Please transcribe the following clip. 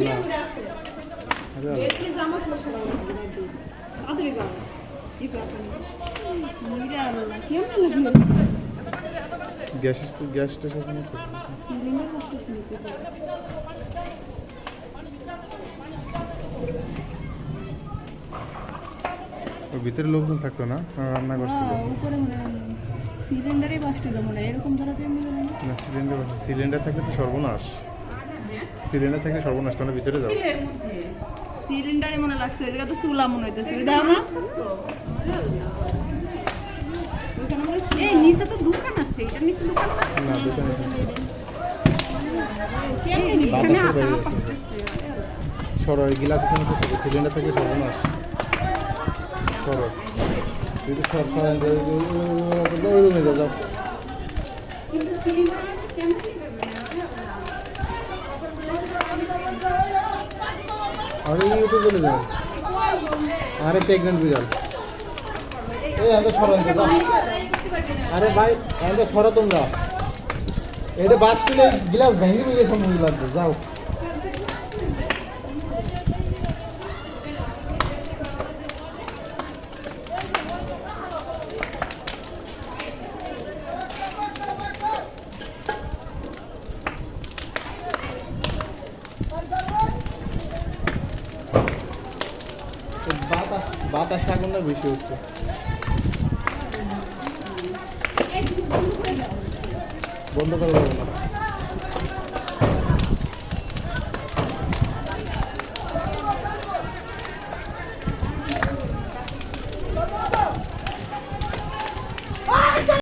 না গ্যাসটা সেখানে ভিতরে লোকজন থাকতো না রান্না করছিল সিলিন্ডারে বাস্ট হলো মনে হয় এরকম ধরা যায় না সিলিন্ডার থাকলে তো সর্বনাশ সিলিন্ডার থাকলে সর্বনাশ তোমরা ভিতরে যাও সিলিন্ডারে মনে লাগছে এই জায়গা তো চুলা মনে হইতেছে ওই দাও না এই নিচে তো দোকান আছে এটা নিচে দোকান না দোকান কেমনে নিবে সরো এই গ্লাস সিলিন্ডার থাকলে সর্বনাশ সরো যদি সব ওই রুমে যাও কিন্তু সিলিন্ডার কেমনে আরে ইউটিউব চলে যাও আরে প্রেগনেন্ট বিড়াল এই আমাদের সরো আরে ভাই আমাদের সরো তোমরা এটা বাস তুলে গ্লাস ভেঙে ভেঙে সময় লাগবে যাও বাতাস আগুনটা বেশি হচ্ছে বন্ধ করে দেবো না